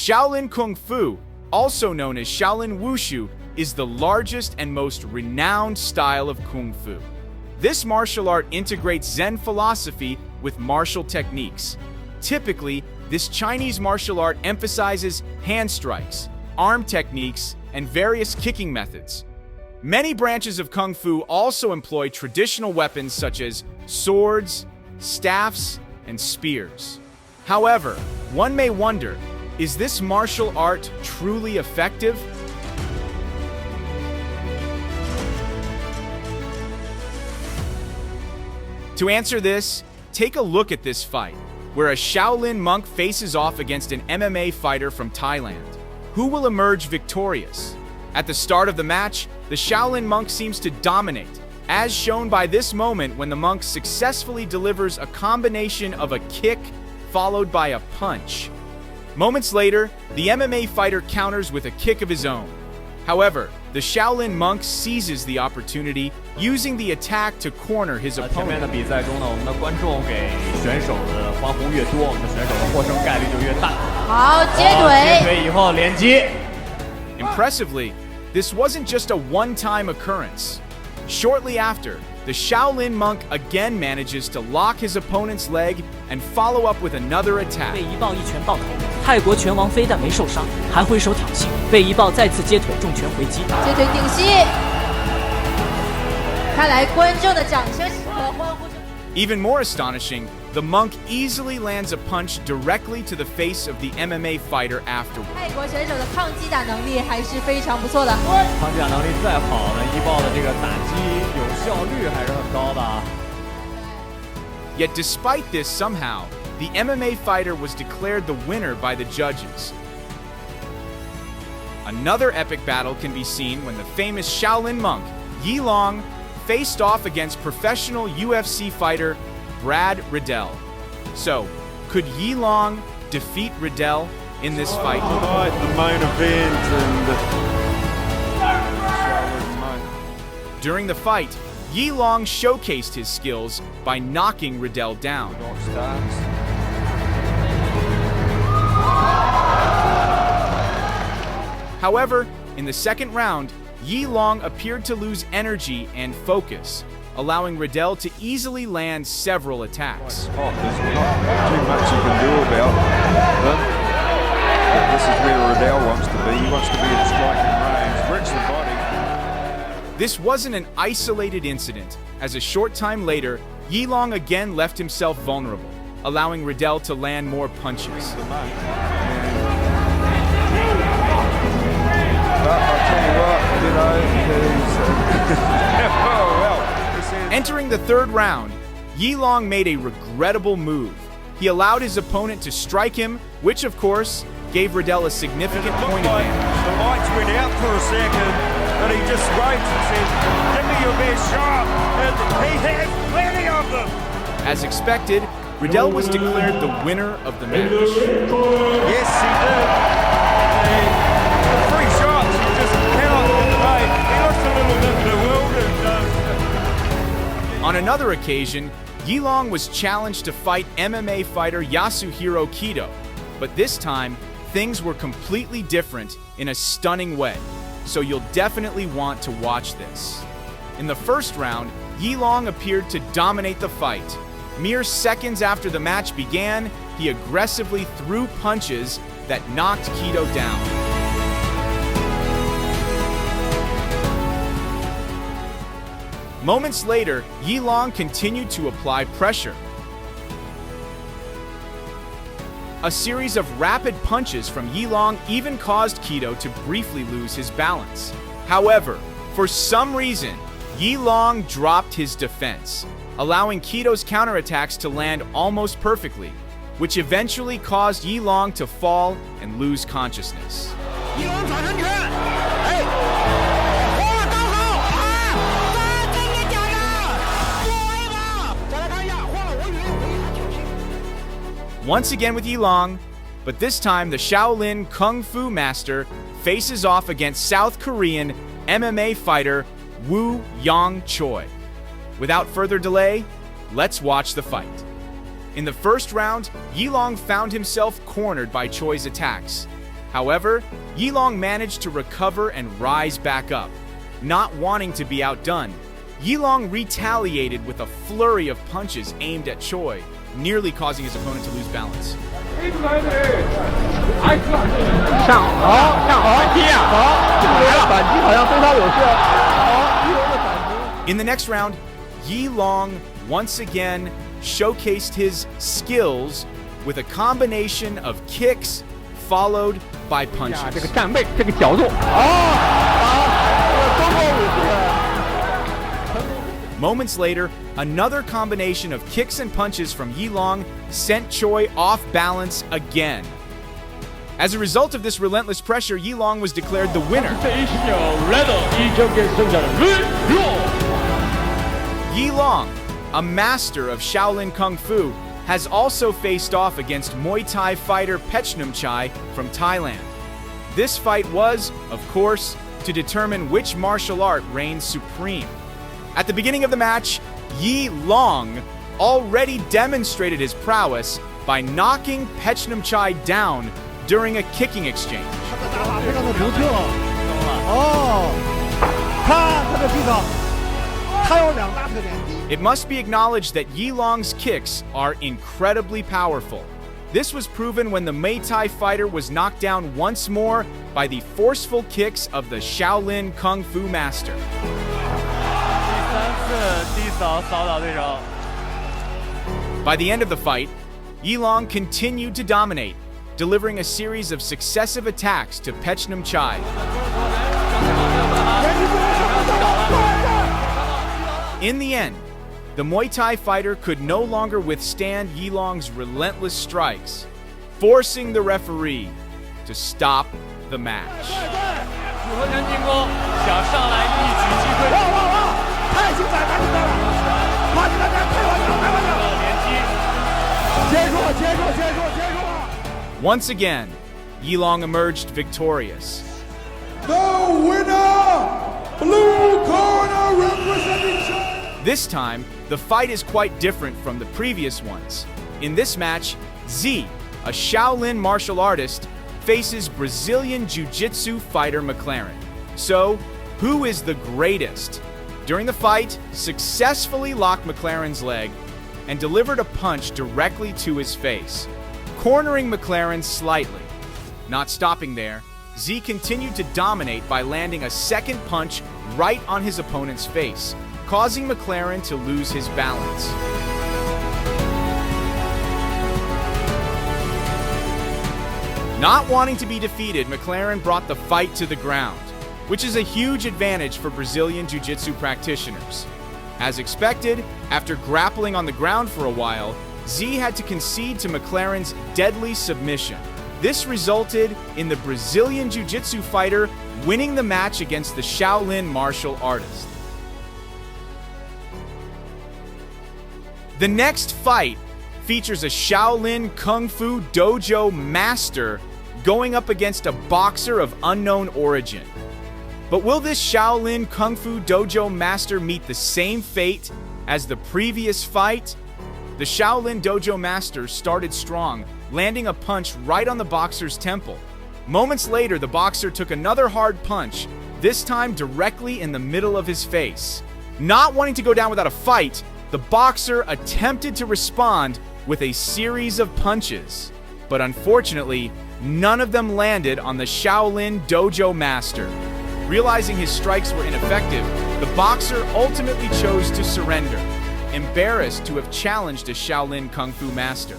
Shaolin Kung Fu, also known as Shaolin Wushu, is the largest and most renowned style of Kung Fu. This martial art integrates Zen philosophy with martial techniques. Typically, this Chinese martial art emphasizes hand strikes, arm techniques, and various kicking methods. Many branches of Kung Fu also employ traditional weapons such as swords, staffs, and spears. However, one may wonder, is this martial art truly effective? To answer this, take a look at this fight, where a Shaolin monk faces off against an MMA fighter from Thailand. Who will emerge victorious? At the start of the match, the Shaolin monk seems to dominate, as shown by this moment when the monk successfully delivers a combination of a kick followed by a punch. Moments later, the MMA fighter counters with a kick of his own. However, the Shaolin monk seizes the opportunity, using the attack to corner his opponent. 前面的比赛中呢，我们的观众给选手的欢呼越多，我们的选手的获胜概率就越大。好，接腿。接腿以后连击。Impressively, this wasn't just a one-time occurrence. Shortly after, the Shaolin monk again manages to lock his opponent's leg and follow up with another attack. 被一爆一拳爆头，泰国拳王非但没受伤，还挥手挑衅，被一爆再次接腿重拳回击，接腿顶膝。看来观众的掌声和欢呼声。Even more astonishing, the monk easily lands a punch directly to the face of the MMA fighter afterward. 泰国选手的抗击打能力还是非常不错的。抗击打能力再好呢，一爆的这个打击有效率还是很高的。Yet despite this, somehow, the MMA fighter was declared the winner by the judges. Another epic battle can be seen when the famous Shaolin monk, Yilong, faced off against professional UFC fighter Riddell. So, could Yilong defeat Riddell in this fight? Tonight, the main event and Shaolin Monk. During the fight, Yilong showcased his skills by knocking Riddell down. However, in the second round, Yilong appeared to lose energy and focus, allowing Riddell to easily land several attacks. There's not too much you can do about them. But this is where Riddell wants to be. He wants to be in striking range, reach the body. This wasn't an isolated incident, as a short time later, Yilong again left himself vulnerable, allowing Riddell to land more punches. But I'll tell you what, you know, Entering the third round, Yilong made a regrettable move. He allowed his opponent to strike him, which of course gave Riddell a significant point advantage. The lights went out for a second, and he just waved and said, "Give me your best shot," and he has plenty of them. As expected, Riddell was declared the winner of the match. Yes, he did. And the three shots, he just cannot convey. He looks a little bit bewildered. On another occasion, Yilong was challenged to fight MMA fighter Yasuhiro Kido, but this time, things were completely different in a stunning way, so you'll definitely want to watch this. In the first round, Yilong appeared to dominate the fight. Mere seconds after the match began, he aggressively threw punches that knocked Kido down. Moments later, Yilong continued to apply pressure. A series of rapid punches from Yilong even caused Kido to briefly lose his balance. However, for some reason, Yilong dropped his defense, allowing Kido's counterattacks to land almost perfectly, which eventually caused Yilong to fall and lose consciousness. Once again with Yilong, but this time the Shaolin Kung Fu master faces off against South Korean MMA fighter Woo Young Choy. Without further delay, let's watch the fight. In the first round, Yilong found himself cornered by Choy's attacks. However, Yilong managed to recover and rise back up. Not wanting to be outdone, Yilong retaliated with a flurry of punches aimed at Choy, nearly causing his opponent to lose balance. In the next round, Yilong once again showcased his skills with a combination of kicks followed by punches. Moments later, another combination of kicks and punches from Yilong sent Choy off balance again. As a result of this relentless pressure, Yilong was declared the winner. Yilong, a master of Shaolin Kung Fu, has also faced off against Muay Thai fighter Choi from Thailand. This fight was, of course, to determine which martial art reigns supreme. At the beginning of the match, Yilong already demonstrated his prowess by knocking Choi down during a kicking exchange. It must be acknowledged that Yilong's kicks are incredibly powerful. This was proven when the Muay Thai fighter was knocked down once more by the forceful kicks of the Shaolin Kung Fu master. By the end of the fight, Yilong continued to dominate, delivering a series of successive attacks to Choi. In the end, the Muay Thai fighter could no longer withstand Yilong's relentless strikes, forcing the referee to stop the match. Once again, Yilong emerged victorious. The winner, blue corner representing China. This time, the fight is quite different from the previous ones. In this match, Z, a Shaolin martial artist, faces Brazilian Jiu-Jitsu fighter McLaren. So, who is the greatest? During the fight, successfully locked McLaren's leg and delivered a punch directly to his face, cornering McLaren slightly. Not stopping there, Z continued to dominate by landing a second punch right on his opponent's face, causing McLaren to lose his balance. Not wanting to be defeated, McLaren brought the fight to the ground, which is a huge advantage for Brazilian Jiu-Jitsu practitioners. As expected, after grappling on the ground for a while, Z had to concede to McLaren's deadly submission. This resulted in the Brazilian Jiu-Jitsu fighter winning the match against the Shaolin martial artist. The next fight features a Shaolin Kung Fu dojo master going up against a boxer of unknown origin. But will this Shaolin Kung Fu dojo master meet the same fate as the previous fight? The Shaolin dojo master started strong, landing a punch right on the boxer's temple. Moments later, the boxer took another hard punch, this time directly in the middle of his face. Not wanting to go down without a fight, the boxer attempted to respond with a series of punches. But unfortunately, none of them landed on the Shaolin dojo master. Realizing his strikes were ineffective, the boxer ultimately chose to surrender, embarrassed to have challenged a Shaolin Kung Fu master.